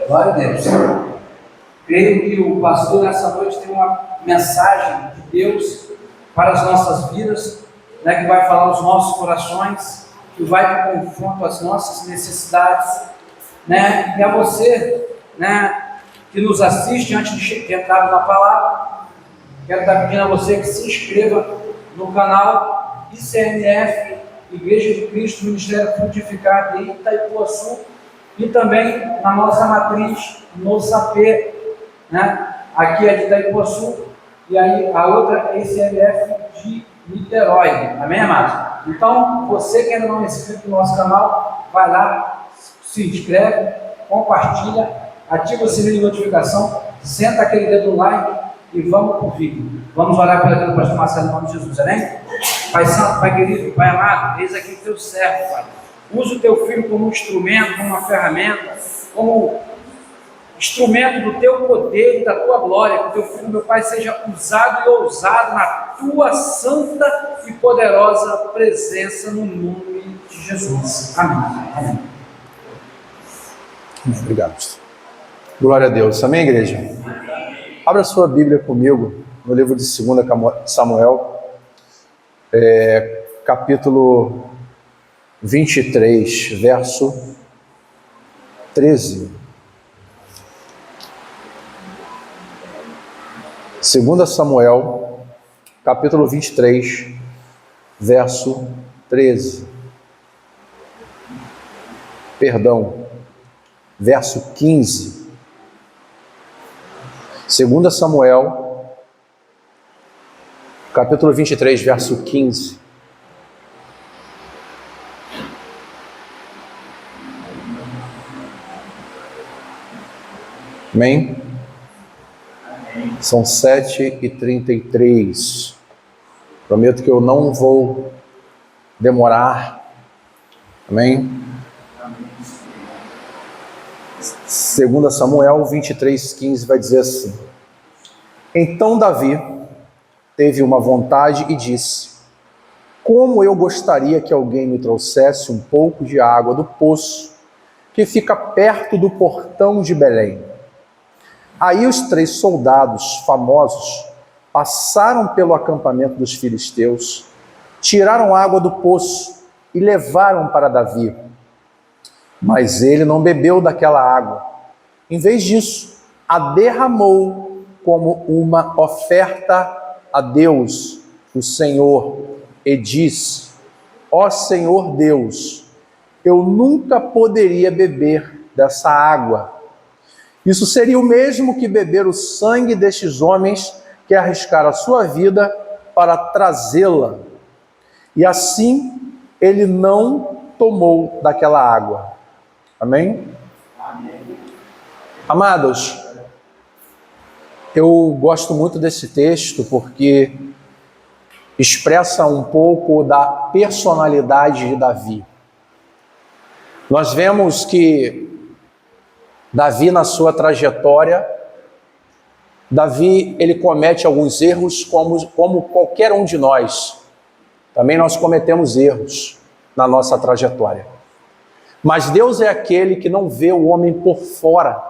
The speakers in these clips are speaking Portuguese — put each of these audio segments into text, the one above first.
Glória a Deus. Creio que o pastor nessa noite tem uma mensagem de Deus para as nossas vidas, que vai falar aos nossos corações, que vai de confronto às nossas necessidades, E a você, que nos assiste antes de entrar na palavra, quero estar pedindo a você que se inscreva no canal ICMF, Igreja de Cristo, Ministério Frutificado de Itaipuaçu, e também na nossa matriz no SAP, Aqui é de Itaipuaçu, e aí a outra é ICMF de Niterói, amém, amados? Então, você que ainda não é inscrito no nosso canal, vai lá, se inscreve, compartilha, ativa o sininho de notificação, senta aquele dedo no like e vamos para o vídeo. Vamos orar pela vida do pastor Marcelo em nome de Jesus, amém? Pai Santo, Pai querido, Pai amado, eis aqui o teu servo, Pai. Usa o teu filho como um instrumento, como uma ferramenta, como instrumento do teu poder e da tua glória, que o teu filho, meu Pai, seja usado e ousado na tua santa e poderosa presença no nome de Jesus. Amém. Amém. Obrigado. Glória a Deus. Amém, igreja? Abra sua Bíblia comigo no livro de 2 Samuel, capítulo 23, verso 13. 2 Samuel, capítulo 23, verso 13. Perdão, verso 15. 2 Samuel, capítulo 23, verso 15. Amém? São 7h33. Prometo que eu não vou demorar. Amém? 2 Samuel 23:15 vai dizer assim: Então Davi teve uma vontade e disse: Como eu gostaria que alguém me trouxesse um pouco de água do poço que fica perto do portão de Belém. Aí os 3 soldados famosos passaram pelo acampamento dos filisteus, tiraram água do poço e levaram para Davi. Mas ele não bebeu daquela água. Em vez disso, a derramou como uma oferta a Deus, o Senhor, e disse: Ó Senhor Deus, eu nunca poderia beber dessa água. Isso seria o mesmo que beber o sangue destes homens que arriscaram a sua vida para trazê-la. E assim ele não tomou daquela água. Amém? Amém. Amados, eu gosto muito desse texto porque expressa um pouco da personalidade de Davi. Nós vemos que Davi, na sua trajetória, ele comete alguns erros como qualquer um de nós. Também nós cometemos erros na nossa trajetória. Mas Deus é aquele que não vê o homem por fora,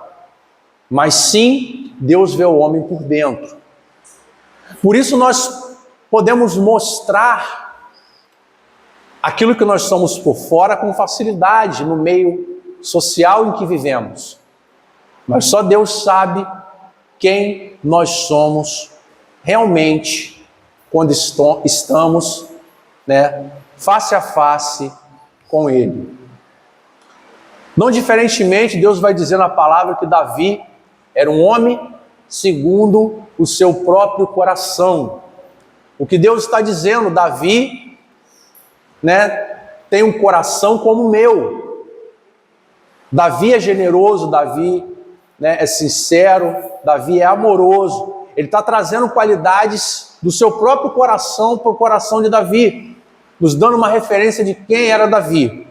mas sim Deus vê o homem por dentro. Por isso nós podemos mostrar aquilo que nós somos por fora com facilidade no meio social em que vivemos. Mas só Deus sabe quem nós somos realmente quando estamos face a face com Ele. Não diferentemente, Deus vai dizer na palavra que Davi era um homem segundo o seu próprio coração. O que Deus está dizendo, Davi, tem um coração como o meu. Davi é generoso, Davi é sincero, Davi é amoroso. Ele está trazendo qualidades do seu próprio coração para o coração de Davi, nos dando uma referência de quem era Davi.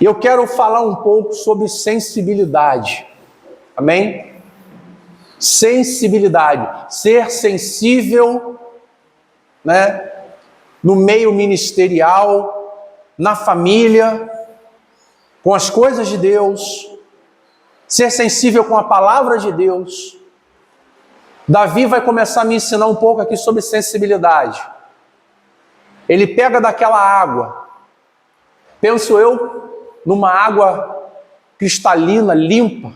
E eu quero falar um pouco sobre sensibilidade. Amém? Sensibilidade, ser sensível, no meio ministerial, na família, com as coisas de Deus, ser sensível com a palavra de Deus, Davi vai começar a me ensinar um pouco aqui sobre sensibilidade. Ele pega daquela água, penso eu, numa água cristalina, limpa,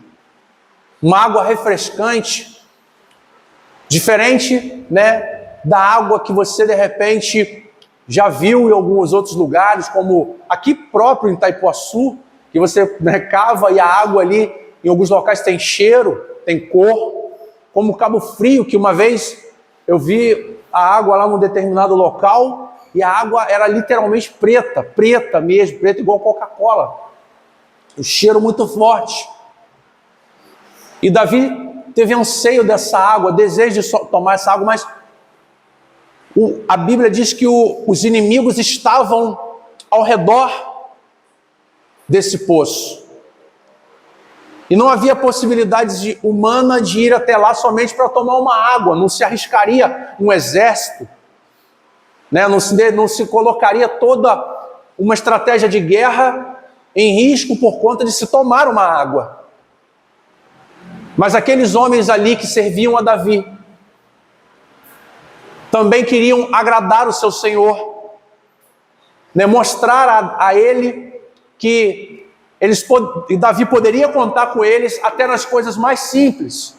uma água refrescante, diferente, né, da água que você de repente já viu em alguns outros lugares, como aqui próprio em Itaipuaçu, que você, né, cava e a água ali em alguns locais tem cheiro, tem cor, como Cabo Frio, que uma vez eu vi a água lá num determinado local e a água era literalmente preta, preta mesmo, preta igual Coca-Cola. O cheiro muito forte. E Davi teve anseio dessa água, desejo de tomar essa água, mas a Bíblia diz que os inimigos estavam ao redor desse poço. E não havia possibilidade humana de ir até lá somente para tomar uma água, não se arriscaria um exército, né? Não se colocaria toda uma estratégia de guerra em risco por conta de se tomar uma água. Mas aqueles homens ali que serviam a Davi também queriam agradar o seu Senhor, né? Mostrar a ele que Davi poderia contar com eles até nas coisas mais simples.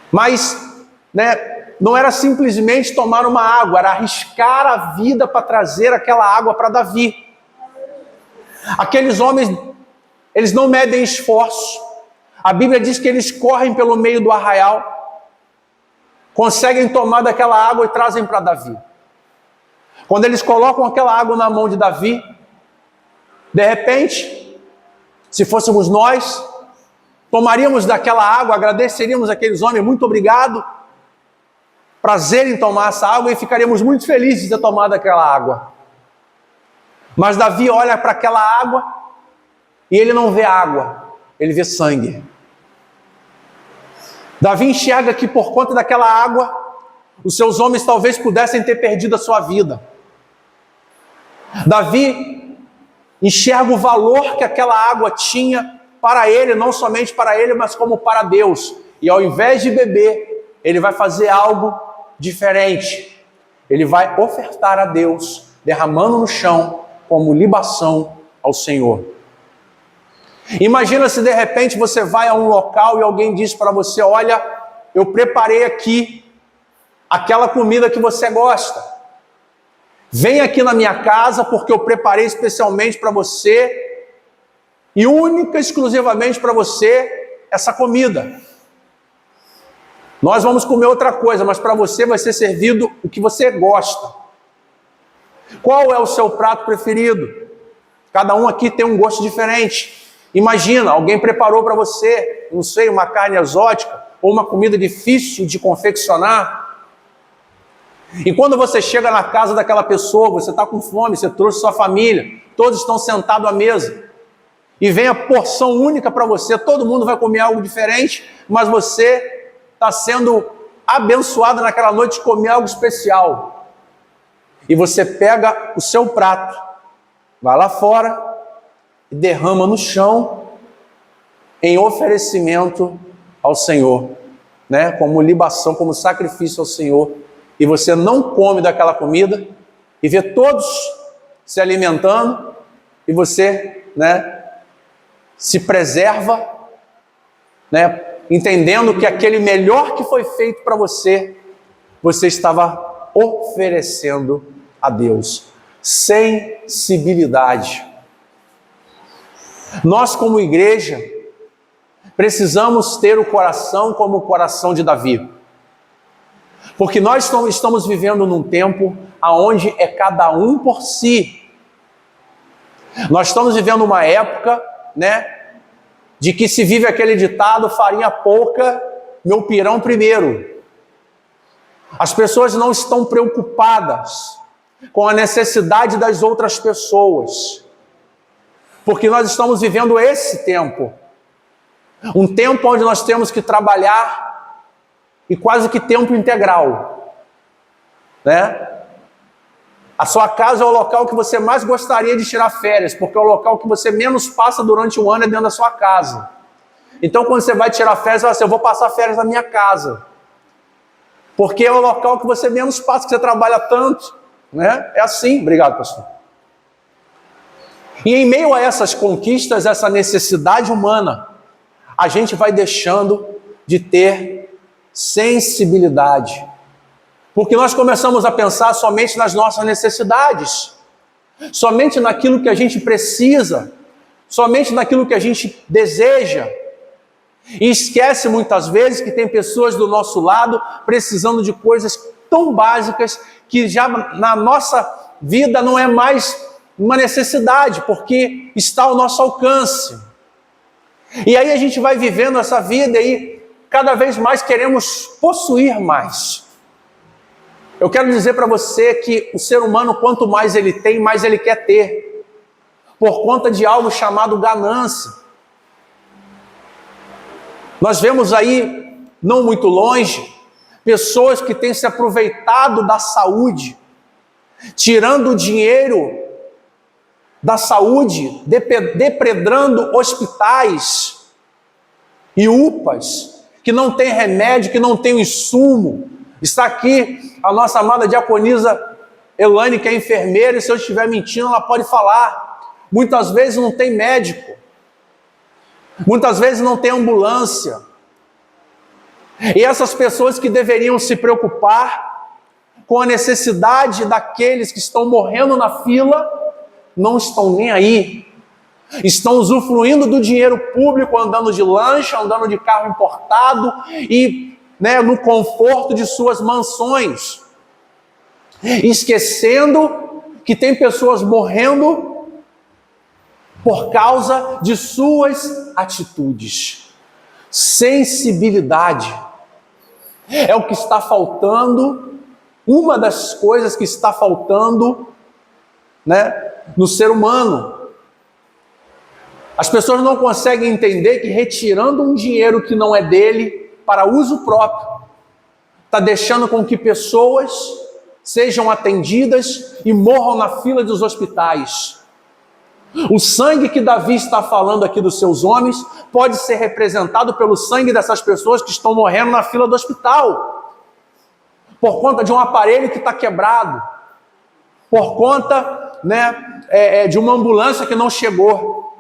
Mas, né, não era simplesmente tomar uma água, era arriscar a vida para trazer aquela água para Davi. Aqueles homens, eles não medem esforço. A Bíblia diz que eles correm pelo meio do arraial, conseguem tomar daquela água e trazem para Davi. Quando eles colocam aquela água na mão de Davi, de repente, se fôssemos nós, tomaríamos daquela água, agradeceríamos aqueles homens, muito obrigado, prazer em tomar essa água, e ficaríamos muito felizes de ter tomado aquela água. Mas Davi olha para aquela água e ele não vê água, ele vê sangue. Davi enxerga que por conta daquela água, os seus homens talvez pudessem ter perdido a sua vida. Davi enxerga o valor que aquela água tinha para ele, não somente para ele, mas como para Deus. E ao invés de beber, ele vai fazer algo diferente. Ele vai ofertar a Deus, derramando no chão como libação ao Senhor. Imagina se de repente você vai a um local e alguém diz para você: olha, eu preparei aqui aquela comida que você gosta. Vem aqui na minha casa porque eu preparei especialmente para você e única e exclusivamente para você essa comida. Nós vamos comer outra coisa, mas para você vai ser servido o que você gosta. Qual é o seu prato preferido? Cada um aqui tem um gosto diferente. Imagina, alguém preparou para você, não sei, uma carne exótica ou uma comida difícil de confeccionar. E quando você chega na casa daquela pessoa, você está com fome, você trouxe sua família, todos estão sentados à mesa, e vem a porção única para você, todo mundo vai comer algo diferente, mas você está sendo abençoado naquela noite de comer algo especial. E você pega o seu prato, vai lá fora e derrama no chão em oferecimento ao Senhor, né? Como libação, como sacrifício ao Senhor. E você não come daquela comida e vê todos se alimentando e você, né, se preserva, né, entendendo que aquele melhor que foi feito para você, você estava oferecendo a Deus. Sensibilidade. Nós, como igreja, precisamos ter o coração como o coração de Davi. Porque nós estamos vivendo num tempo onde é cada um por si. Nós estamos vivendo uma época, né, de que se vive aquele ditado: farinha pouca, meu pirão primeiro. As pessoas não estão preocupadas com a necessidade das outras pessoas. Porque nós estamos vivendo esse tempo. Um tempo onde nós temos que trabalhar e quase que tempo integral, né? A sua casa é o local que você mais gostaria de tirar férias, porque é o local que você menos passa durante o ano é dentro da sua casa. Então, quando você vai tirar férias, você fala assim, eu vou passar férias na minha casa. Porque é o local que você menos passa, que você trabalha tanto. Né? É assim. Obrigado, pastor. E em meio a essas conquistas, essa necessidade humana, a gente vai deixando de ter sensibilidade. Porque nós começamos a pensar somente nas nossas necessidades, somente naquilo que a gente precisa, somente naquilo que a gente deseja. E esquece muitas vezes que tem pessoas do nosso lado precisando de coisas tão básicas que já na nossa vida não é mais uma necessidade, porque está ao nosso alcance. E aí a gente vai vivendo essa vida e cada vez mais queremos possuir mais. Eu quero dizer para você que o ser humano, quanto mais ele tem, mais ele quer ter, por conta de algo chamado ganância. Nós vemos aí, não muito longe, pessoas que têm se aproveitado da saúde, tirando o dinheiro da saúde, depredando hospitais e UPAs, que não tem remédio, que não tem o insumo. Está aqui a nossa amada diaconisa Elaine, que é enfermeira, e se eu estiver mentindo, ela pode falar. Muitas vezes não tem médico, muitas vezes não tem ambulância. E essas pessoas que deveriam se preocupar com a necessidade daqueles que estão morrendo na fila, não estão nem aí. Estão usufruindo do dinheiro público, andando de lancha, andando de carro importado e no conforto de suas mansões, esquecendo que tem pessoas morrendo por causa de suas atitudes. Sensibilidade é o que está faltando, uma das coisas que está faltando, no ser humano. As pessoas não conseguem entender que retirando um dinheiro que não é dele para uso próprio, está deixando com que pessoas sejam atendidas e morram na fila dos hospitais. O sangue que Davi está falando aqui dos seus homens pode ser representado pelo sangue dessas pessoas que estão morrendo na fila do hospital, por conta de um aparelho que está quebrado, por conta de uma ambulância que não chegou.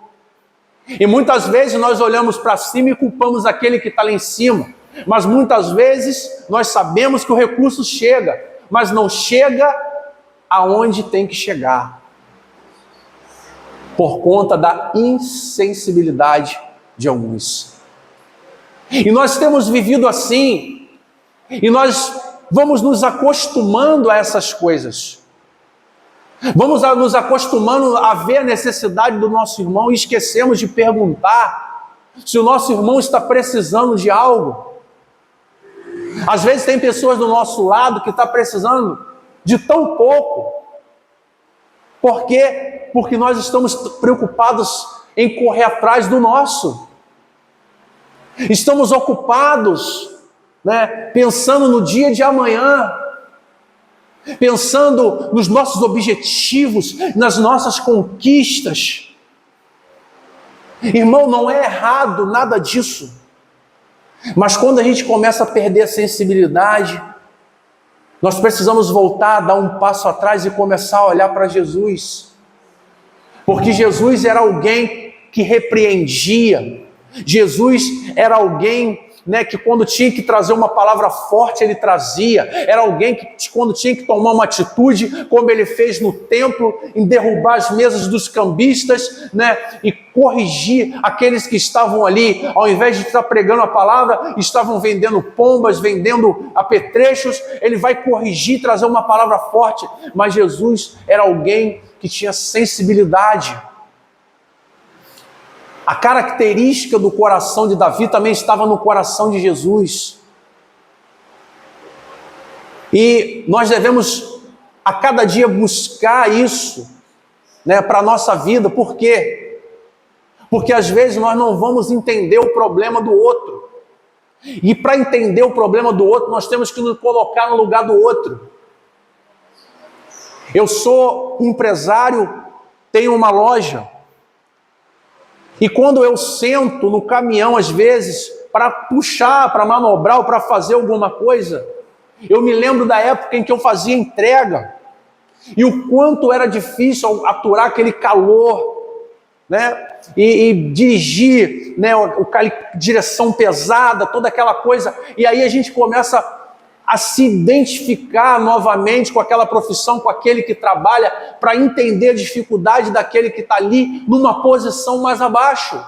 E muitas vezes nós olhamos para cima e culpamos aquele que está lá em cima, mas muitas vezes nós sabemos que o recurso chega, mas não chega aonde tem que chegar, por conta da insensibilidade de alguns. E nós temos vivido assim, e nós vamos nos acostumando a essas coisas. Vamos nos acostumando a ver a necessidade do nosso irmão e esquecemos de perguntar se o nosso irmão está precisando de algo. Às vezes tem pessoas do nosso lado que estão precisando de tão pouco. Por quê? Porque nós estamos preocupados em correr atrás do nosso. Estamos ocupados, pensando no dia de amanhã, pensando nos nossos objetivos, nas nossas conquistas. Irmão, não é errado nada disso. Mas quando a gente começa a perder a sensibilidade, nós precisamos voltar, dar um passo atrás e começar a olhar para Jesus. Porque Jesus era alguém que repreendia. Jesus era alguém que quando tinha que trazer uma palavra forte, ele trazia. Era alguém que quando tinha que tomar uma atitude, como ele fez no templo, em derrubar as mesas dos cambistas, e corrigir aqueles que estavam ali, ao invés de estar pregando a palavra, estavam vendendo pombas, vendendo apetrechos. Ele vai corrigir, trazer uma palavra forte. Mas Jesus era alguém que tinha sensibilidade. A característica do coração de Davi também estava no coração de Jesus. E nós devemos a cada dia buscar isso, para a nossa vida. Por quê? Porque às vezes nós não vamos entender o problema do outro. E para entender o problema do outro, nós temos que nos colocar no lugar do outro. Eu sou empresário, tenho uma loja. E quando eu sento no caminhão, às vezes, para puxar, para manobrar ou para fazer alguma coisa, eu me lembro da época em que eu fazia entrega e o quanto era difícil aturar aquele calor, né? E dirigir, né? Direção pesada, toda aquela coisa. E aí a gente começa a se identificar novamente com aquela profissão, com aquele que trabalha, para entender a dificuldade daquele que está ali numa posição mais abaixo.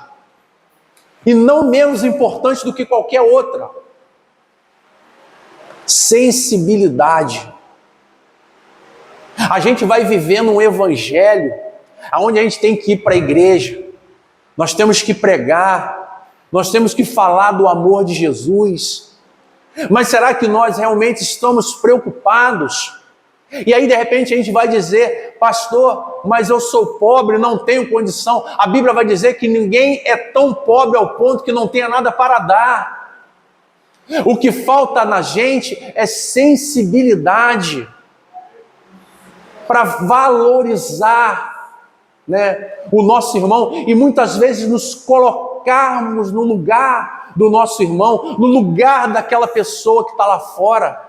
E não menos importante do que qualquer outra. Sensibilidade. A gente vai vivendo um evangelho onde a gente tem que ir para a igreja, nós temos que pregar, nós temos que falar do amor de Jesus. Mas será que nós realmente estamos preocupados? E aí de repente a gente vai dizer: pastor, mas eu sou pobre, não tenho condição. A Bíblia vai dizer que ninguém é tão pobre ao ponto que não tenha nada para dar. O que falta na gente é sensibilidade para valorizar, né, o nosso irmão, e muitas vezes nos colocarmos no lugar do nosso irmão, no lugar daquela pessoa que está lá fora.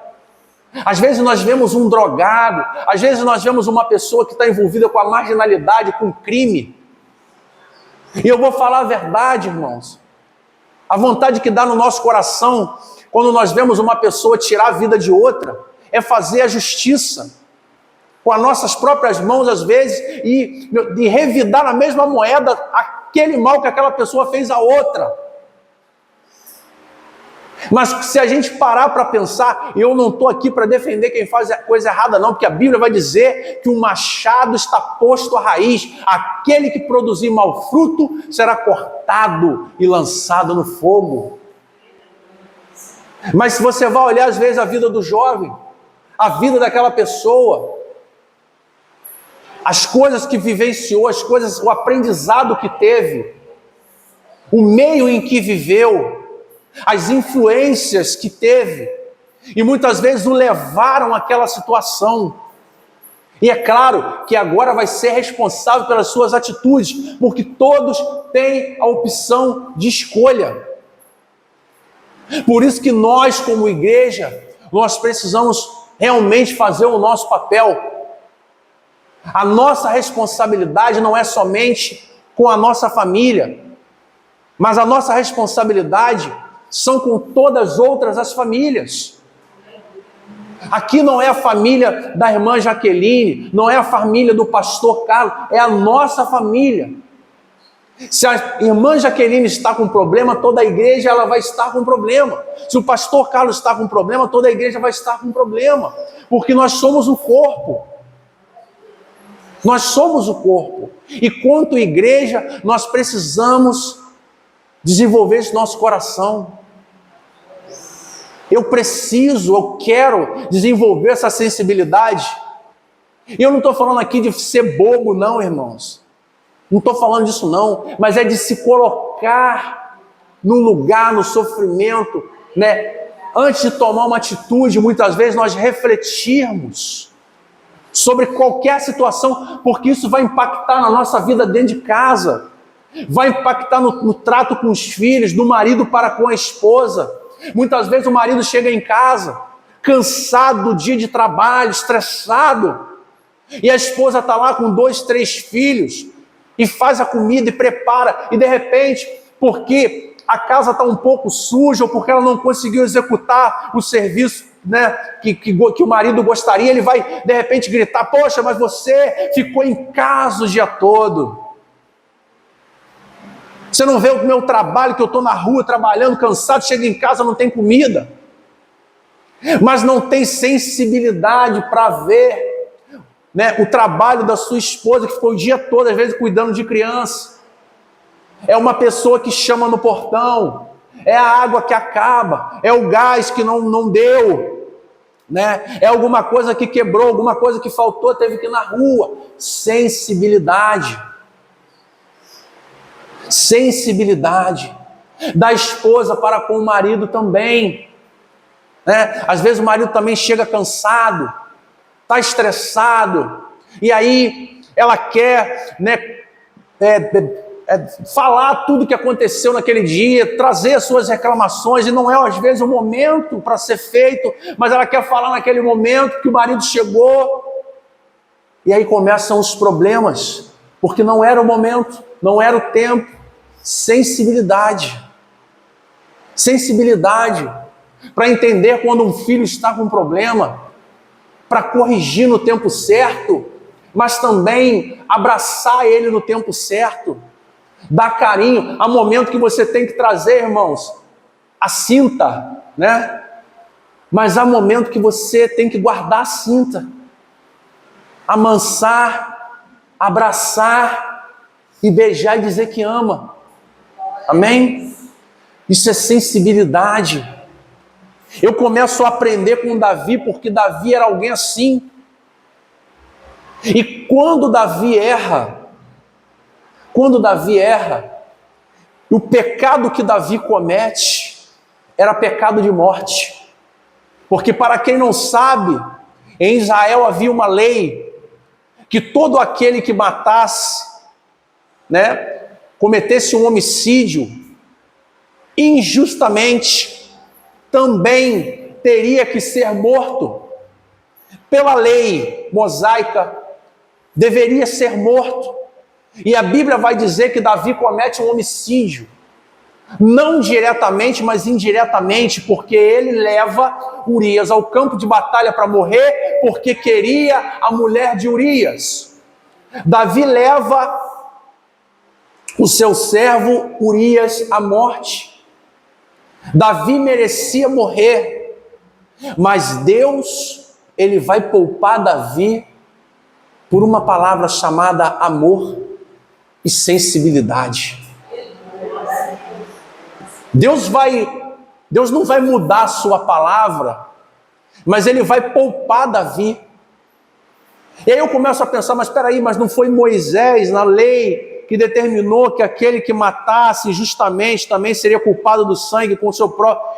Às vezes nós vemos um drogado, às vezes nós vemos uma pessoa que está envolvida com a marginalidade, com crime. E eu vou falar a verdade, irmãos. A vontade que dá no nosso coração, quando nós vemos uma pessoa tirar a vida de outra, é fazer a justiça com as nossas próprias mãos, às vezes, e revidar na mesma moeda aquele mal que aquela pessoa fez a outra. Mas se a gente parar para pensar, eu não estou aqui para defender quem faz a coisa errada não, porque a Bíblia vai dizer que o machado está posto à raiz, aquele que produzir mau fruto será cortado e lançado no fogo. Mas se você vai olhar às vezes a vida do jovem, a vida daquela pessoa, as coisas que vivenciou, as coisas, o aprendizado que teve, o meio em que viveu, as influências que teve, e muitas vezes o levaram àquela situação. E é claro que agora vai ser responsável pelas suas atitudes, porque todos têm a opção de escolha. Por isso que nós, como igreja, nós precisamos realmente fazer o nosso papel. A nossa responsabilidade não é somente com a nossa família, mas a nossa responsabilidade são com todas as outras as famílias. Aqui não é a família da irmã Jaqueline, não é a família do pastor Carlos, é a nossa família. Se a irmã Jaqueline está com problema, toda a igreja ela vai estar com problema. Se o pastor Carlos está com problema, toda a igreja vai estar com problema, porque nós somos o corpo. Nós somos o corpo. E quanto igreja, nós precisamos desenvolver esse nosso coração. Eu quero desenvolver essa sensibilidade. E eu não estou falando aqui de ser bobo, não, irmãos. Não estou falando disso, não. Mas é de se colocar no lugar, no sofrimento, né? Antes de tomar uma atitude, muitas vezes nós refletirmos sobre qualquer situação, porque isso vai impactar na nossa vida dentro de casa, vai impactar no trato com os filhos, do marido para com a esposa. Muitas vezes o marido chega em casa, cansado do dia de trabalho, estressado, e a esposa está lá com 2, 3 filhos, e faz a comida e prepara, e de repente, porque a casa está um pouco suja, ou porque ela não conseguiu executar o serviço, né, que o marido gostaria, ele vai de repente gritar: poxa, mas você ficou em casa o dia todo. Você não vê o meu trabalho, que eu estou na rua trabalhando, cansado, chego em casa, não tem comida. Mas não tem sensibilidade para ver, né, o trabalho da sua esposa, que ficou o dia todo, às vezes, cuidando de criança. É uma pessoa que chama no portão, é a água que acaba, é o gás que não deu, né? É alguma coisa que quebrou, alguma coisa que faltou, teve que ir na rua. Sensibilidade. Sensibilidade da esposa para com o marido também, né? Às vezes o marido também chega cansado, está estressado, e aí ela quer, né, falar tudo que aconteceu naquele dia, trazer as suas reclamações, e não é às vezes o momento para ser feito, mas ela quer falar naquele momento que o marido chegou, e aí começam os problemas, porque não era o momento, não era o tempo. Sensibilidade para entender quando um filho está com problema, para corrigir no tempo certo, mas também abraçar ele no tempo certo, dar carinho. Há momento que você tem que trazer, irmãos, a cinta, né? Mas há momento que você tem que guardar a cinta, amansar, abraçar e beijar e dizer que ama. Amém? Isso é sensibilidade. Eu começo a aprender com Davi, porque Davi era alguém assim. E quando Davi erra, o pecado que Davi comete era pecado de morte. Porque, para quem não sabe, em Israel havia uma lei que todo aquele que matasse, cometesse um homicídio injustamente, também teria que ser morto. Pela lei mosaica, deveria ser morto. E a Bíblia vai dizer que Davi comete um homicídio, não diretamente, mas indiretamente, porque ele leva Urias ao campo de batalha para morrer, porque queria a mulher de Urias. Davi leva o seu servo Urias à morte. Davi merecia morrer, mas Deus, ele vai poupar Davi por uma palavra chamada amor e sensibilidade. Deus não vai mudar a sua palavra, mas ele vai poupar Davi. E aí eu começo a pensar, mas espera aí, mas não foi Moisés na lei que determinou que aquele que matasse injustamente também seria culpado do sangue,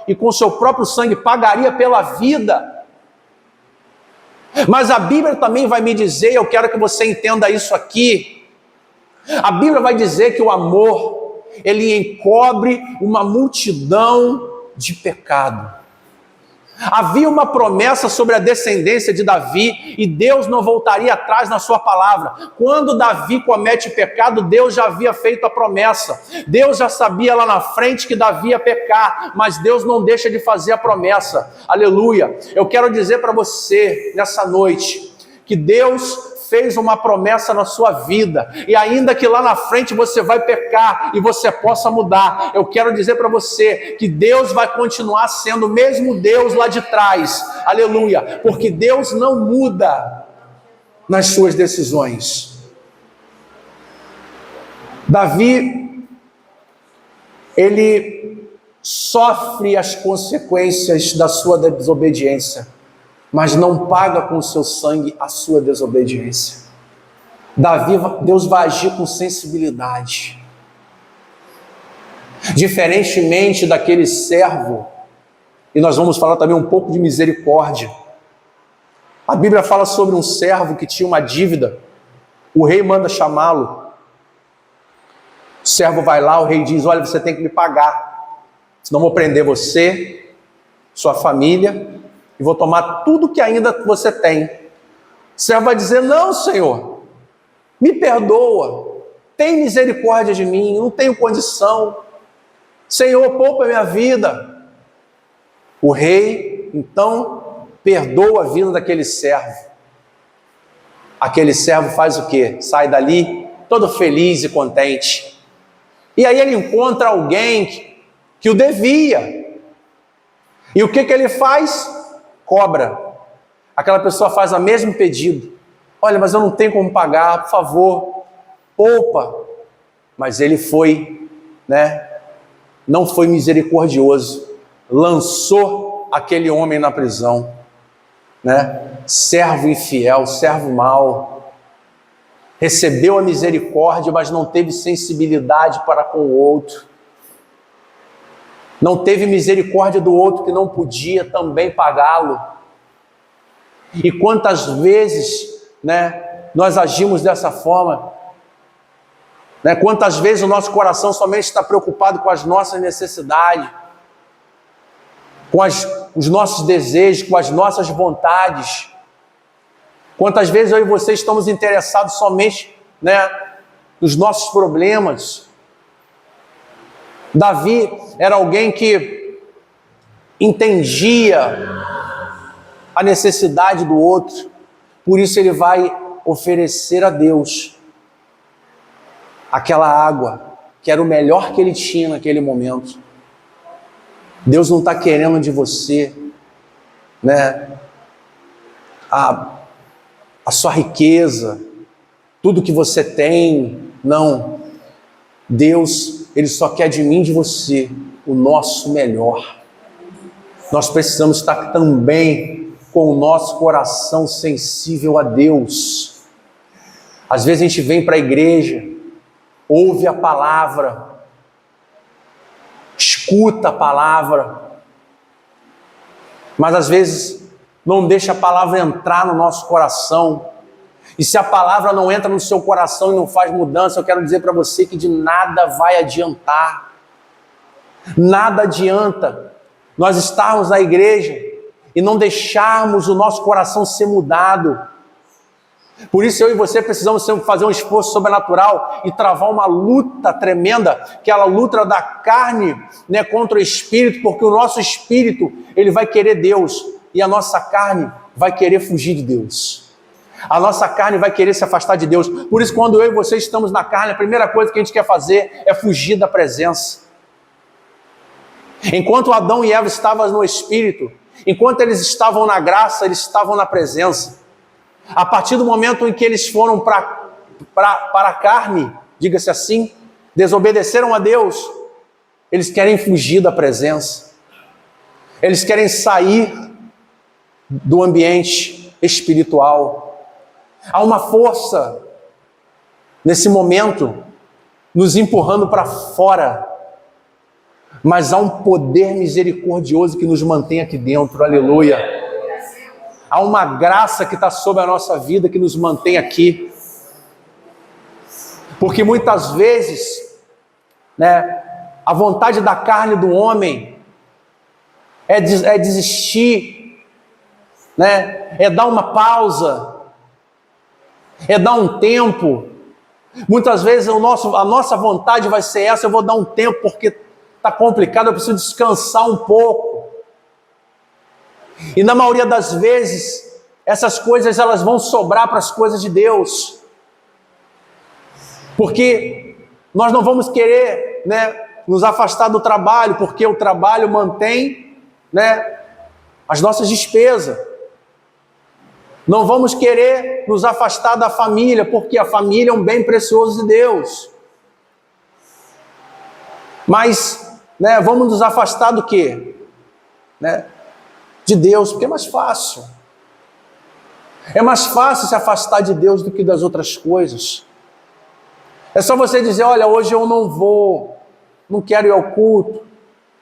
e com seu próprio sangue pagaria pela vida? Mas a Bíblia também vai me dizer, eu quero que você entenda isso aqui, a Bíblia vai dizer que o amor, ele encobre uma multidão de pecado. Havia uma promessa sobre a descendência de Davi, e Deus não voltaria atrás na sua palavra. Quando Davi comete pecado, Deus já havia feito a promessa. Deus já sabia lá na frente que Davi ia pecar, mas Deus não deixa de fazer a promessa. Aleluia! Eu quero dizer para você nessa noite, que Deus fez uma promessa na sua vida, e ainda que lá na frente você vai pecar e você possa mudar, eu quero dizer para você que Deus vai continuar sendo o mesmo Deus lá de trás. Aleluia! Porque Deus não muda nas suas decisões. Davi, ele sofre as consequências da sua desobediência, mas não paga com o seu sangue a sua desobediência. Deus vai agir com sensibilidade. Diferentemente daquele servo, e nós vamos falar também um pouco de misericórdia. A Bíblia fala sobre um servo que tinha uma dívida, o rei manda chamá-lo. O servo vai lá, o rei diz: olha, você tem que me pagar, senão vou prender você, sua família, e vou tomar tudo que ainda você tem. O servo vai dizer: não, Senhor, me perdoa, tem misericórdia de mim, não tenho condição, Senhor, poupa minha vida. O rei, então, perdoa a vida daquele servo. Aquele servo faz o quê? Sai dali todo feliz e contente. E aí ele encontra alguém que o devia. E o que ele faz? Cobra. Aquela pessoa faz o mesmo pedido: olha, mas eu não tenho como pagar, por favor, poupa. Mas ele foi, não foi misericordioso, lançou aquele homem na prisão, servo infiel, servo mau, recebeu a misericórdia, mas não teve sensibilidade para com o outro. Não teve misericórdia do outro que não podia também pagá-lo. E quantas vezes, nós agimos dessa forma? Né? Quantas vezes o nosso coração somente está preocupado com as nossas necessidades, com os nossos desejos, com as nossas vontades. Quantas vezes eu e você estamos interessados somente, né, nos nossos problemas. Davi era alguém que entendia a necessidade do outro, por isso ele vai oferecer a Deus aquela água, que era o melhor que ele tinha naquele momento. Deus não está querendo de você, né, a sua riqueza, tudo que você tem, não. Deus, Ele só quer de mim e de você o nosso melhor. Nós precisamos estar também com o nosso coração sensível a Deus. Às vezes a gente vem para a igreja, ouve a palavra, escuta a palavra, mas às vezes não deixa a palavra entrar no nosso coração. E se a palavra não entra no seu coração e não faz mudança, eu quero dizer para você que de nada vai adiantar. Nada adianta nós estarmos na igreja e não deixarmos o nosso coração ser mudado. Por isso eu e você precisamos fazer um esforço sobrenatural e travar uma luta tremenda, que é a luta da carne, né, contra o espírito, porque o nosso espírito ele vai querer Deus e a nossa carne vai querer fugir de Deus. A nossa carne vai querer se afastar de Deus. Por isso, quando eu e você estamos na carne, a primeira coisa que a gente quer fazer é fugir da presença. Enquanto Adão e Eva estavam no Espírito, enquanto eles estavam na graça, eles estavam na presença. A partir do momento em que eles foram para a carne, diga-se assim, desobedeceram a Deus, eles querem fugir da presença. Eles querem sair do ambiente espiritual. Há uma força nesse momento nos empurrando para fora, mas há um poder misericordioso que nos mantém aqui dentro, aleluia. Há uma graça que está sobre a nossa vida que nos mantém aqui, porque muitas vezes, né, a vontade da carne do homem é desistir, né, é dar uma pausa, é dar um tempo. Muitas vezes a nossa vontade vai ser essa: eu vou dar um tempo porque está complicado, eu preciso descansar um pouco. E na maioria das vezes, essas coisas elas vão sobrar para as coisas de Deus, porque nós não vamos querer, né, nos afastar do trabalho, porque o trabalho mantém, né, as nossas despesas. Não vamos querer nos afastar da família, porque a família é um bem precioso de Deus. Mas, né, vamos nos afastar do quê? Né? De Deus, porque é mais fácil. É mais fácil se afastar de Deus do que das outras coisas. É só você dizer: olha, hoje eu não vou, não quero ir ao culto.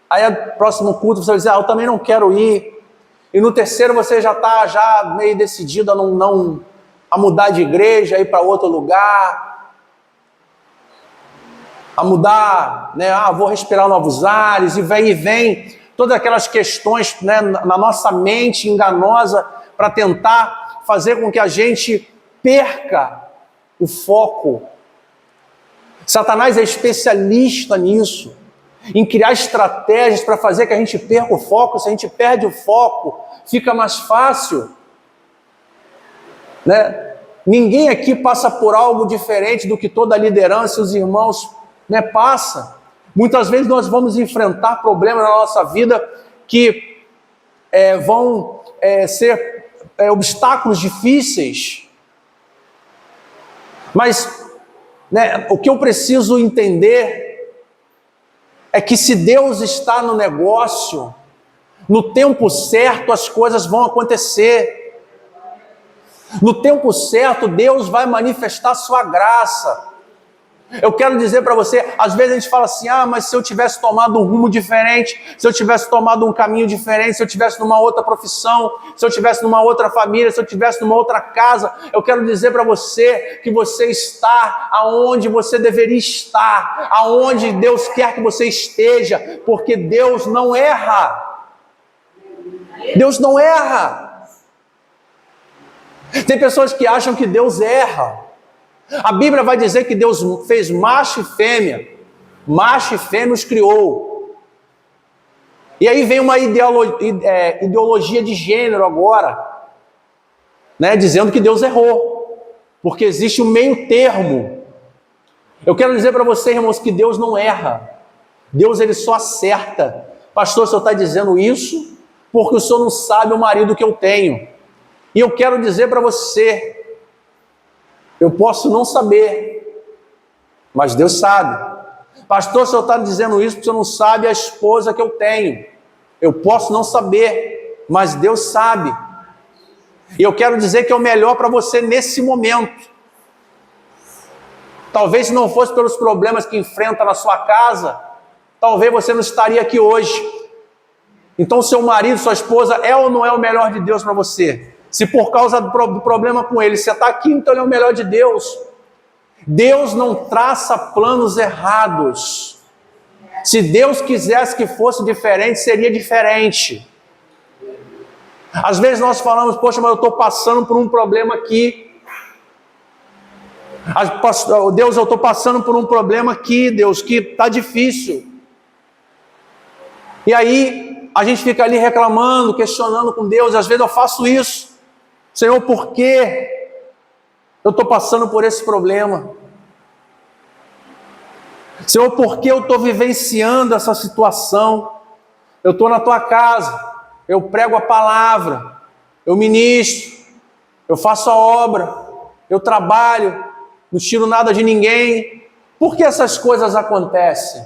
Aí no próximo culto você vai dizer: eu também não quero ir. E no terceiro você já está meio decidido a mudar de igreja, a ir para outro lugar, a mudar, né? Vou respirar novos ares, e vem todas aquelas questões, né, na nossa mente enganosa para tentar fazer com que a gente perca o foco. Satanás é especialista nisso, em criar estratégias para fazer que a gente perca o foco. Se a gente perde o foco, fica mais fácil, né? Ninguém aqui passa por algo diferente do que toda a liderança e os irmãos, né, passam. Muitas vezes nós vamos enfrentar problemas na nossa vida que vão ser obstáculos difíceis. Mas, né, o que eu preciso entender é que se Deus está no negócio, no tempo certo as coisas vão acontecer. No tempo certo Deus vai manifestar sua graça. Eu quero dizer para você, às vezes a gente fala assim, mas se eu tivesse tomado um rumo diferente, se eu tivesse tomado um caminho diferente, se eu tivesse numa outra profissão, se eu tivesse numa outra família, se eu tivesse numa outra casa, eu quero dizer para você que você está aonde você deveria estar, aonde Deus quer que você esteja, porque Deus não erra. Deus não erra. Tem pessoas que acham que Deus erra. A Bíblia vai dizer que Deus fez macho e fêmea os criou. E aí vem uma ideologia de gênero agora, né, dizendo que Deus errou, porque existe um meio termo. Eu quero dizer para você, irmãos, que Deus não erra. Deus, ele só acerta. Pastor, o senhor está dizendo isso porque o senhor não sabe o marido que eu tenho. E eu quero dizer para você, eu posso não saber, mas Deus sabe. Pastor, o senhor está dizendo isso porque o senhor não sabe a esposa que eu tenho. Eu posso não saber, mas Deus sabe. E eu quero dizer que é o melhor para você nesse momento. Talvez se não fosse pelos problemas que enfrenta na sua casa, talvez você não estaria aqui hoje. Então seu marido, sua esposa é ou não é o melhor de Deus para você? Se por causa do problema com ele, você está aqui, então ele é o melhor de Deus. Deus não traça planos errados. Se Deus quisesse que fosse diferente, seria diferente. Às vezes nós falamos, poxa, mas eu estou passando por um problema aqui. Deus, eu estou passando por um problema aqui, Deus, que está difícil. E aí, a gente fica ali reclamando, questionando com Deus. Às vezes eu faço isso. Senhor, por que eu estou passando por esse problema? Senhor, por que eu estou vivenciando essa situação? Eu estou na tua casa, eu prego a palavra, eu ministro, eu faço a obra, eu trabalho, não tiro nada de ninguém. Por que essas coisas acontecem?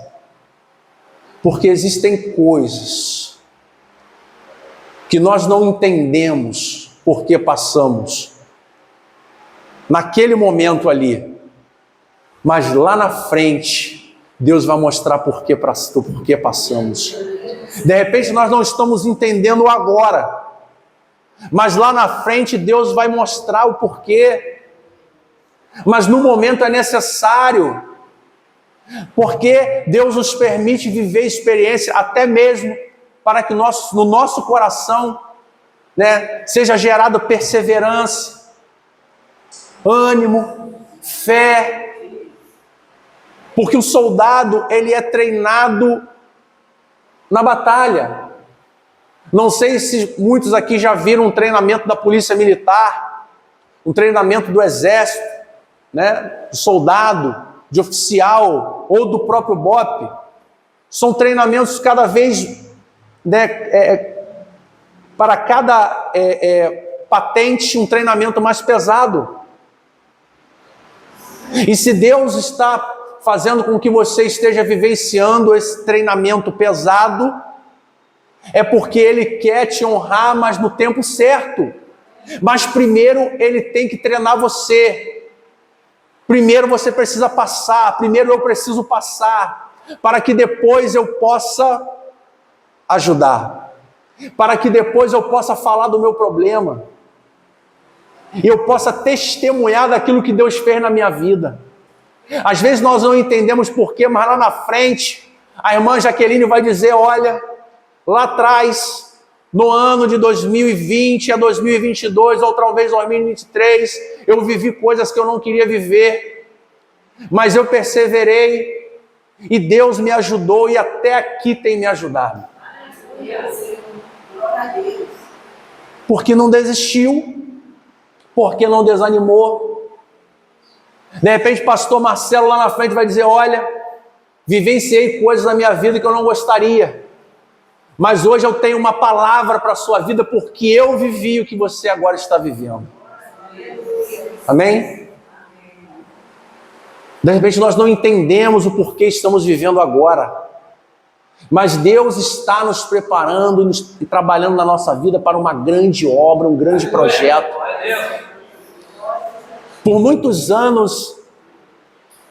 Porque existem coisas que nós não entendemos por que passamos naquele momento ali, mas lá na frente Deus vai mostrar por que passamos. De repente nós não estamos entendendo agora, mas lá na frente Deus vai mostrar o porquê. Mas no momento é necessário, porque Deus nos permite viver experiência, até mesmo para que no nosso coração, né, seja gerada perseverança, ânimo, fé, porque o soldado, ele é treinado na batalha. Não sei se muitos aqui já viram um treinamento da polícia militar, um treinamento do exército, né, de soldado, de oficial ou do próprio BOP. São treinamentos cada vez, né, para cada patente, um treinamento mais pesado. E se Deus está fazendo com que você esteja vivenciando esse treinamento pesado, é porque Ele quer te honrar, mas no tempo certo. Mas primeiro Ele tem que treinar você. Primeiro você precisa passar, primeiro eu preciso passar, para que depois eu possa ajudar. Para que depois eu possa falar do meu problema. E eu possa testemunhar daquilo que Deus fez na minha vida. Às vezes nós não entendemos porquê, mas lá na frente, a irmã Jaqueline vai dizer, olha, lá atrás, no ano de 2020 a 2022, ou talvez 2023, eu vivi coisas que eu não queria viver, mas eu perseverei, e Deus me ajudou, e até aqui tem me ajudado. Porque não desistiu, porque não desanimou. De repente, pastor Marcelo lá na frente vai dizer, olha, vivenciei coisas na minha vida que eu não gostaria, mas hoje eu tenho uma palavra para a sua vida, porque eu vivi o que você agora está vivendo. Amém? De repente nós não entendemos o porquê estamos vivendo agora, mas Deus está nos preparando e trabalhando na nossa vida para uma grande obra, um grande projeto. Por muitos anos,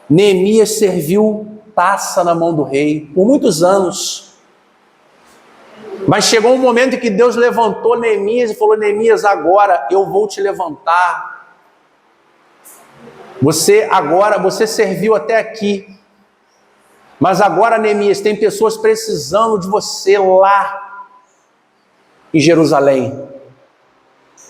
Neemias serviu taça na mão do rei por muitos anos. Mas chegou um momento em que Deus levantou Neemias e falou: Neemias, agora eu vou te levantar. Você serviu até aqui. Mas agora, Neemias, tem pessoas precisando de você lá em Jerusalém.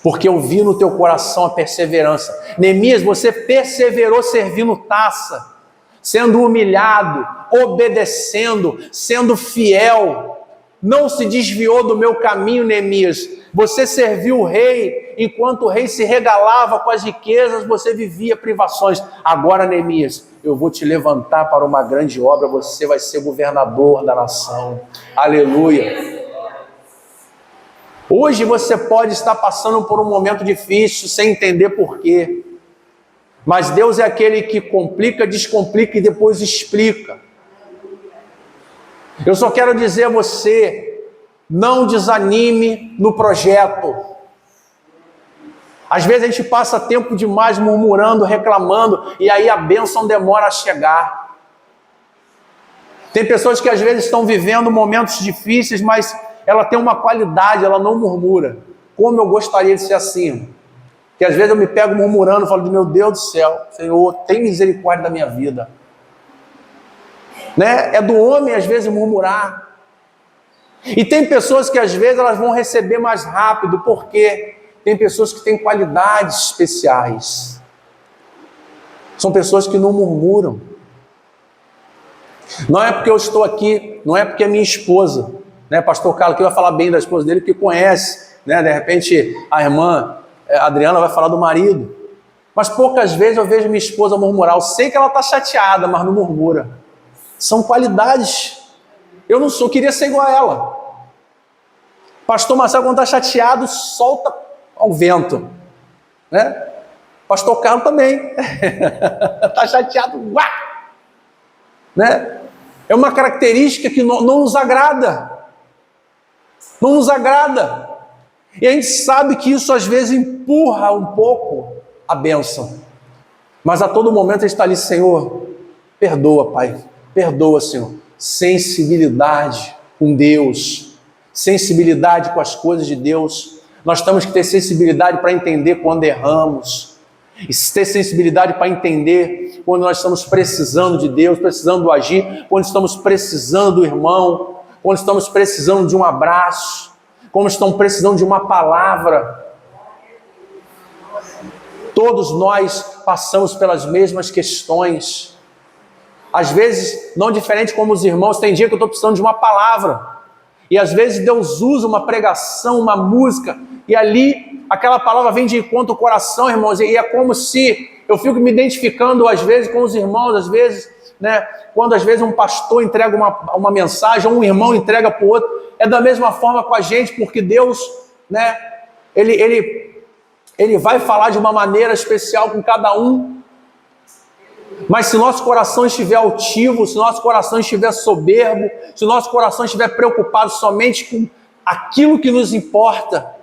Porque eu vi no teu coração a perseverança. Neemias, você perseverou servindo taça, sendo humilhado, obedecendo, sendo fiel. Não se desviou do meu caminho, Neemias. Você serviu o rei, enquanto o rei se regalava com as riquezas, você vivia privações. Agora, Neemias, eu vou te levantar para uma grande obra, você vai ser governador da nação. Aleluia. Hoje você pode estar passando por um momento difícil, sem entender porquê. Mas Deus é aquele que complica, descomplica e depois explica. Eu só quero dizer a você, não desanime no projeto. Às vezes a gente passa tempo demais murmurando, reclamando, e aí a bênção demora a chegar. Tem pessoas que às vezes estão vivendo momentos difíceis, mas ela tem uma qualidade, ela não murmura. Como eu gostaria de ser assim. Que às vezes eu me pego murmurando, falo, meu Deus do céu, Senhor, tem misericórdia da minha vida. Né? É do homem às vezes murmurar. E tem pessoas que às vezes elas vão receber mais rápido, porque tem pessoas que têm qualidades especiais. São pessoas que não murmuram. Não é porque eu estou aqui, não é porque é minha esposa, né? Pastor Carlos aqui vai falar bem da esposa dele, que conhece, né? De repente a irmã Adriana vai falar do marido. Mas poucas vezes eu vejo minha esposa murmurar. Eu sei que ela está chateada, mas não murmura. São qualidades. Eu não sou, queria ser igual a ela. Pastor Marcelo, quando está chateado, solta ao vento, né? Pastor Carlos também está chateado, uá! Né? É uma característica que não nos agrada. Não nos agrada. E a gente sabe que isso às vezes empurra um pouco a bênção. Mas a todo momento a gente está ali, Senhor, perdoa, Pai. Perdoa, Senhor. Sensibilidade com Deus. Sensibilidade com as coisas de Deus. Nós temos que ter sensibilidade para entender quando erramos. E ter sensibilidade para entender quando nós estamos precisando de Deus, precisando do agir, quando estamos precisando do irmão, quando estamos precisando de um abraço, quando estamos precisando de uma palavra. Todos nós passamos pelas mesmas questões. Às vezes, não diferente como os irmãos, tem dia que eu estou precisando de uma palavra. E às vezes Deus usa uma pregação, uma música, e ali aquela palavra vem de encontro ao coração, irmãos, e é como se eu fico me identificando às vezes com os irmãos, às vezes, né, quando às vezes um pastor entrega uma mensagem, ou um irmão entrega para o outro, é da mesma forma com a gente, porque Deus, né, ele vai falar de uma maneira especial com cada um. Mas se nosso coração estiver altivo, se nosso coração estiver soberbo, se nosso coração estiver preocupado somente com aquilo que nos importa,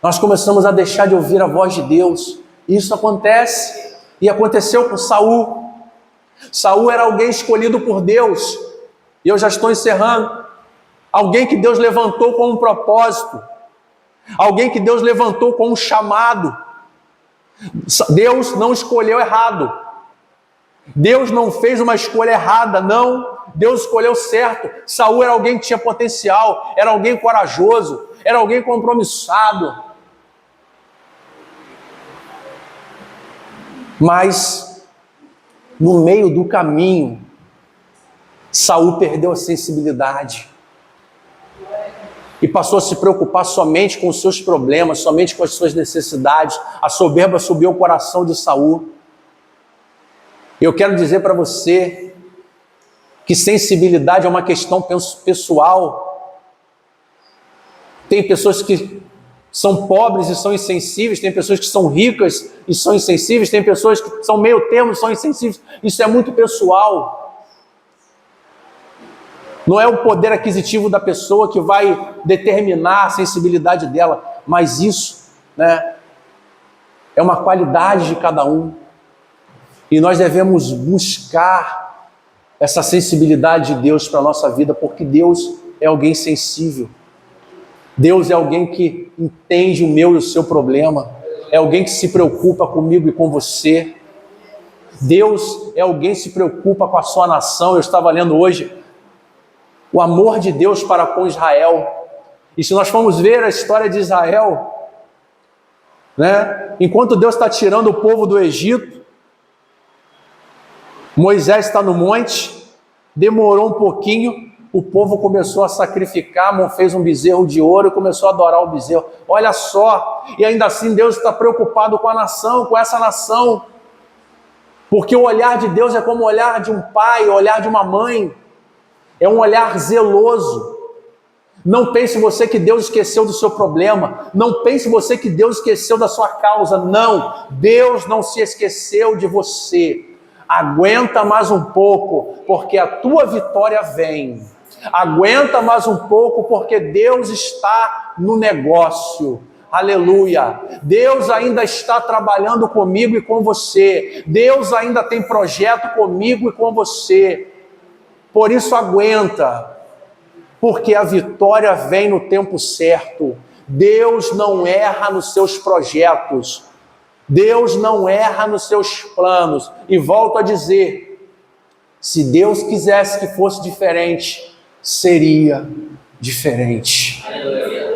nós começamos a deixar de ouvir a voz de Deus. Isso acontece, e aconteceu com Saul. Saul era alguém escolhido por Deus, e eu já estou encerrando. Alguém que Deus levantou com um propósito, alguém que Deus levantou com um chamado. Deus não escolheu errado. Deus não fez uma escolha errada, não. Deus escolheu certo. Saul era alguém que tinha potencial, era alguém corajoso, era alguém compromissado. Mas, no meio do caminho, Saul perdeu a sensibilidade e passou a se preocupar somente com os seus problemas, somente com as suas necessidades. A soberba subiu ao coração de Saul. Eu quero dizer para você que sensibilidade é uma questão pessoal. Tem pessoas que são pobres e são insensíveis, tem pessoas que são ricas e são insensíveis, tem pessoas que são meio termo e são insensíveis. Isso é muito pessoal. Não é o poder aquisitivo da pessoa que vai determinar a sensibilidade dela, mas isso, né, é uma qualidade de cada um. E nós devemos buscar essa sensibilidade de Deus para a nossa vida, porque Deus é alguém sensível. Deus é alguém que entende o meu e o seu problema. É alguém que se preocupa comigo e com você. Deus é alguém que se preocupa com a sua nação. Eu estava lendo hoje o amor de Deus para com Israel. E se nós formos ver a história de Israel, né, enquanto Deus está tirando o povo do Egito, Moisés está no monte, demorou um pouquinho, o povo começou a sacrificar, fez um bezerro de ouro e começou a adorar o bezerro. Olha só, e ainda assim Deus está preocupado com a nação, com essa nação, porque o olhar de Deus é como o olhar de um pai, o olhar de uma mãe, é um olhar zeloso. Não pense você que Deus esqueceu do seu problema, não pense você que Deus esqueceu da sua causa, não, Deus não se esqueceu de você. Aguenta mais um pouco, porque a tua vitória vem. Aguenta mais um pouco, porque Deus está no negócio. Aleluia. Deus ainda está trabalhando comigo e com você. Deus ainda tem projeto comigo e com você. Por isso aguenta, porque a vitória vem no tempo certo. Deus não erra nos seus projetos. Deus não erra nos seus planos. E volto a dizer, se Deus quisesse que fosse diferente, seria diferente.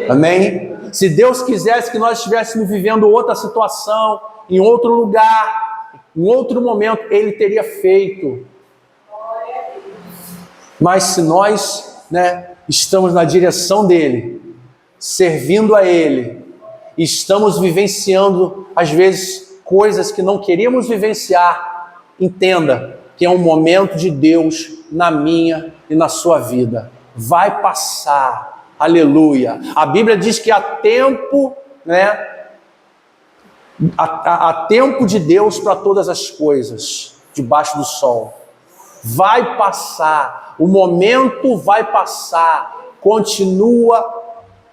Amém? Se Deus quisesse que nós estivéssemos vivendo outra situação, em outro lugar, em outro momento, Ele teria feito. Mas se nós, estamos na direção dEle, servindo a Ele, estamos vivenciando, às vezes, coisas que não queríamos vivenciar, entenda que é um momento de Deus na minha e na sua vida. Vai passar, aleluia. A Bíblia diz que há tempo, há tempo de Deus para todas as coisas, debaixo do sol. Vai passar, o momento vai passar, continua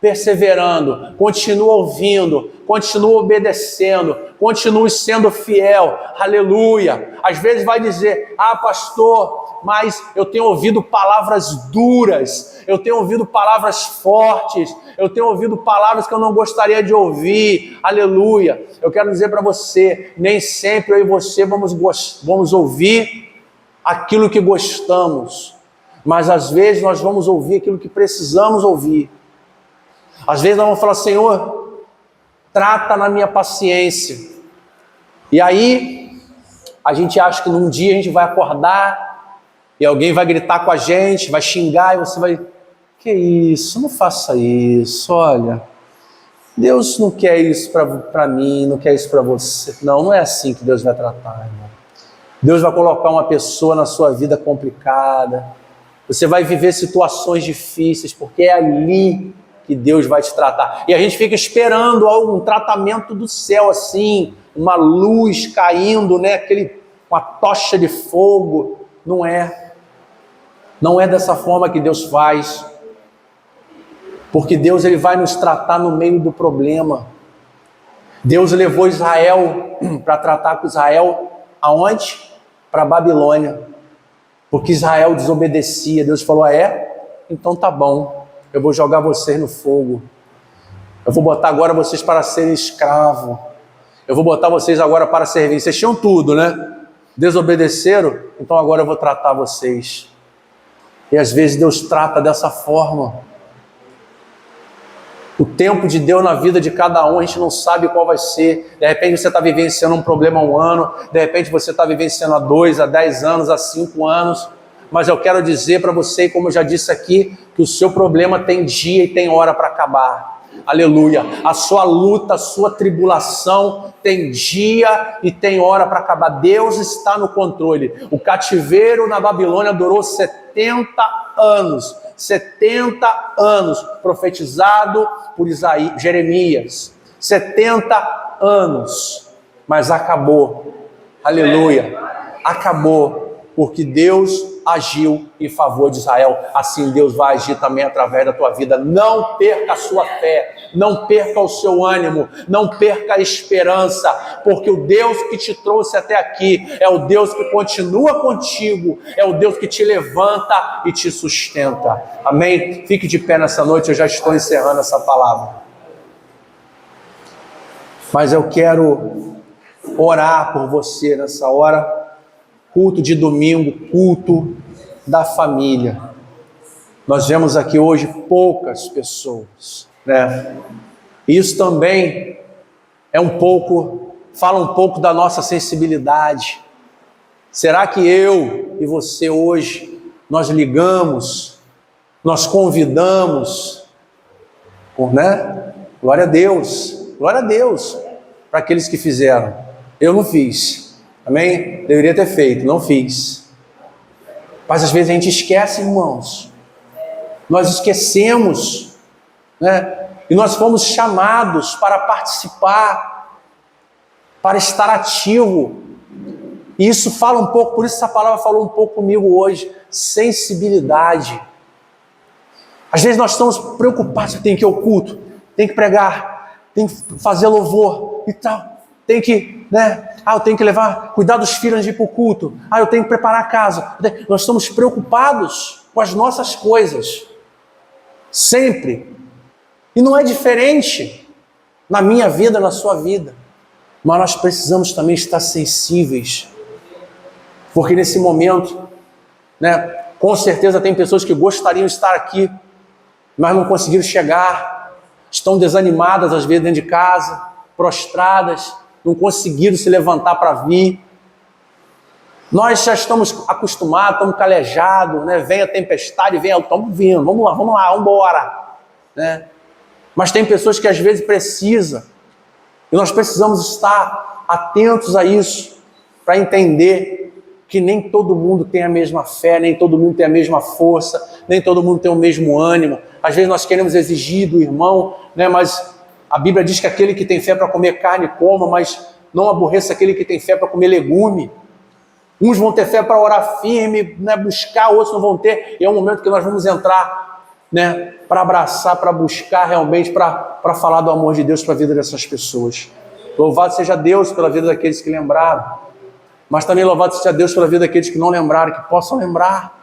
perseverando, continua ouvindo, continua obedecendo, continue sendo fiel, aleluia. Às vezes vai dizer, pastor, mas eu tenho ouvido palavras duras, eu tenho ouvido palavras fortes, eu tenho ouvido palavras que eu não gostaria de ouvir, aleluia. Eu quero dizer para você, nem sempre eu e você vamos ouvir aquilo que gostamos, mas às vezes nós vamos ouvir aquilo que precisamos ouvir. Às vezes nós vamos falar, Senhor, trata na minha paciência. E aí, a gente acha que num dia a gente vai acordar e alguém vai gritar com a gente, vai xingar e você vai, que isso, não faça isso, olha, Deus não quer isso para mim, não quer isso para você. Não é assim que Deus vai tratar, irmão. Deus vai colocar uma pessoa na sua vida complicada, você vai viver situações difíceis, porque é ali que Deus vai te tratar. E a gente fica esperando um tratamento do céu assim, uma luz caindo, uma tocha de fogo. Não é. Não é dessa forma que Deus faz. Porque Deus ele vai nos tratar no meio do problema. Deus levou Israel para tratar com Israel aonde? Para a Babilônia. Porque Israel desobedecia. Deus falou, então tá bom. Eu vou jogar vocês no fogo. Eu vou botar agora vocês para serem escravos. Eu vou botar vocês agora para servir. Vocês tinham tudo, Desobedeceram? Então agora eu vou tratar vocês. E às vezes Deus trata dessa forma. O tempo de Deus na vida de cada um, a gente não sabe qual vai ser. De repente você está vivenciando um problema há 1 ano. De repente você está vivenciando há 2, há 10 anos, há 5 anos. Mas eu quero dizer para você, como eu já disse aqui, que o seu problema tem dia e tem hora para acabar. Aleluia. A sua luta, a sua tribulação tem dia e tem hora para acabar. Deus está no controle. O cativeiro na Babilônia durou 70 anos. 70 anos profetizado por Jeremias. 70 anos. Mas acabou. Aleluia. Acabou. porque Deus agiu em favor de Israel. Assim Deus vai agir também através da tua vida. Não perca a sua fé, não perca o seu ânimo, não perca a esperança, porque o Deus que te trouxe até aqui é o Deus que continua contigo, é o Deus que te levanta e te sustenta. Amém? Fique de pé nessa noite, eu já estou encerrando essa palavra. Mas eu quero orar por você nessa hora. Culto de domingo, culto da família. Nós vemos aqui hoje poucas pessoas, né? Isso também fala um pouco da nossa sensibilidade. Será que eu e você hoje, nós ligamos, nós convidamos, né? Glória a Deus para aqueles que fizeram. Eu não fiz. Amém? Deveria ter feito, não fiz. Mas às vezes a gente esquece, irmãos. Nós esquecemos, né? E nós fomos chamados para participar, para estar ativo. E isso fala um pouco, por isso essa palavra falou um pouco comigo hoje. Sensibilidade. Às vezes nós estamos preocupados, tem que ir ao culto, tem que pregar, tem que fazer louvor e tal. Tem que, né? Eu tenho que cuidar dos filhos antes de ir para o culto. Eu tenho que preparar a casa. Nós estamos preocupados com as nossas coisas. Sempre. E não é diferente na minha vida, na sua vida. Mas nós precisamos também estar sensíveis. Porque nesse momento, né? Com certeza tem pessoas que gostariam de estar aqui, mas não conseguiram chegar. Estão desanimadas às vezes dentro de casa, prostradas. Não conseguiram se levantar para vir. Nós já estamos acostumados, estamos calejados, né? Vem a tempestade, estamos vindo, vamos lá, vamos embora. Né? Mas tem pessoas que às vezes precisam, e nós precisamos estar atentos a isso, para entender que nem todo mundo tem a mesma fé, nem todo mundo tem a mesma força, nem todo mundo tem o mesmo ânimo. Às vezes nós queremos exigir do irmão, né? Mas a Bíblia diz que aquele que tem fé para comer carne, coma, mas não aborreça aquele que tem fé para comer legume. Uns vão ter fé para orar firme, né, buscar, outros não vão ter. E é um momento que nós vamos entrar, né, para abraçar, para buscar realmente, para falar do amor de Deus para a vida dessas pessoas. Louvado seja Deus pela vida daqueles que lembraram, mas também louvado seja Deus pela vida daqueles que não lembraram, que possam lembrar.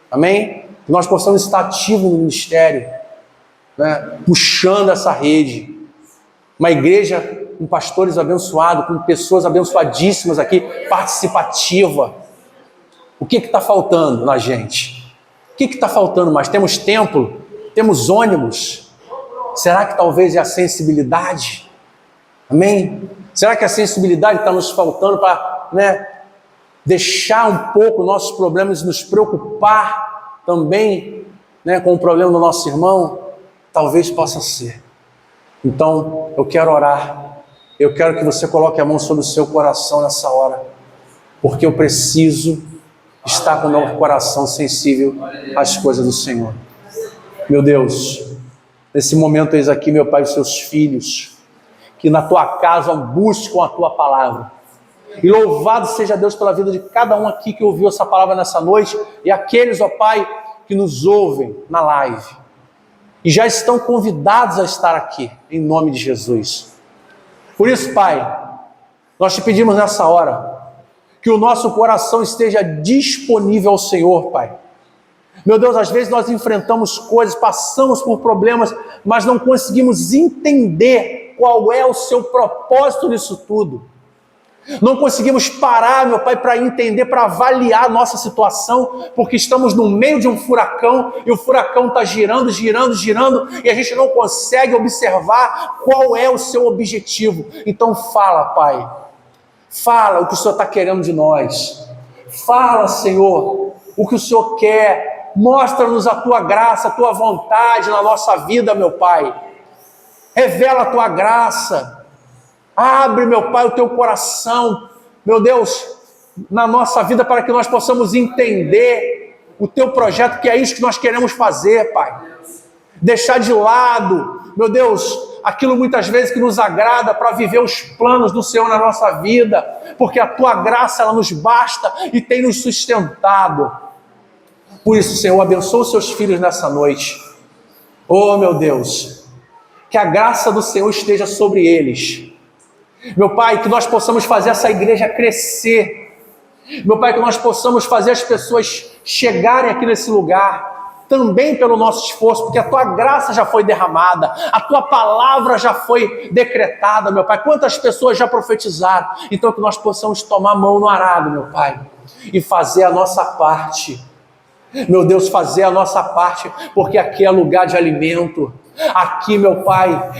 Amém? Que nós possamos estar ativos no ministério, né, puxando essa rede. Uma igreja com pastores abençoados, com pessoas abençoadíssimas aqui, participativa. O que está faltando na gente? O que está faltando mais? Temos templo? Temos ônibus? Será que talvez é a sensibilidade? Amém? Será que a sensibilidade está nos faltando para, né, deixar um pouco nossos problemas e nos preocupar também, né, com o problema do nosso irmão? Talvez possa ser. Então, eu quero orar. Eu quero que você coloque a mão sobre o seu coração nessa hora, porque eu preciso estar com o meu coração sensível às coisas do Senhor. Meu Deus, nesse momento eis aqui, meu Pai, os seus filhos, que na tua casa buscam a tua palavra. E louvado seja Deus pela vida de cada um aqui que ouviu essa palavra nessa noite, e aqueles, ó Pai, que nos ouvem na live. E já estão convidados a estar aqui, em nome de Jesus. Por isso, Pai, nós te pedimos nessa hora, que o nosso coração esteja disponível ao Senhor, Pai. Meu Deus, às vezes nós enfrentamos coisas, passamos por problemas, mas não conseguimos entender qual é o seu propósito nisso tudo. Não conseguimos parar, meu Pai, para entender, para avaliar a nossa situação, porque estamos no meio de um furacão, e o furacão está girando, girando, girando, e a gente não consegue observar qual é o seu objetivo. Então fala, Pai, fala o que o Senhor está querendo de nós. Fala, Senhor, o que o Senhor quer. Mostra-nos a Tua graça, a Tua vontade na nossa vida, meu Pai. Revela a Tua graça. Abre, meu Pai, o Teu coração, meu Deus, na nossa vida, para que nós possamos entender o Teu projeto, que é isso que nós queremos fazer, Pai. Deixar de lado, meu Deus, aquilo muitas vezes que nos agrada para viver os planos do Senhor na nossa vida, porque a tua graça ela nos basta e tem nos sustentado. Por isso, Senhor, abençoa os seus filhos nessa noite. Oh, meu Deus, que a graça do Senhor esteja sobre eles. Meu Pai, que nós possamos fazer essa igreja crescer. Meu Pai, que nós possamos fazer as pessoas chegarem aqui nesse lugar, também pelo nosso esforço, porque a Tua graça já foi derramada, a Tua palavra já foi decretada, meu Pai. Quantas pessoas já profetizaram? Então que nós possamos tomar a mão no arado, meu Pai, e fazer a nossa parte. Meu Deus, fazer a nossa parte, porque aqui é lugar de alimento. Aqui, meu Pai,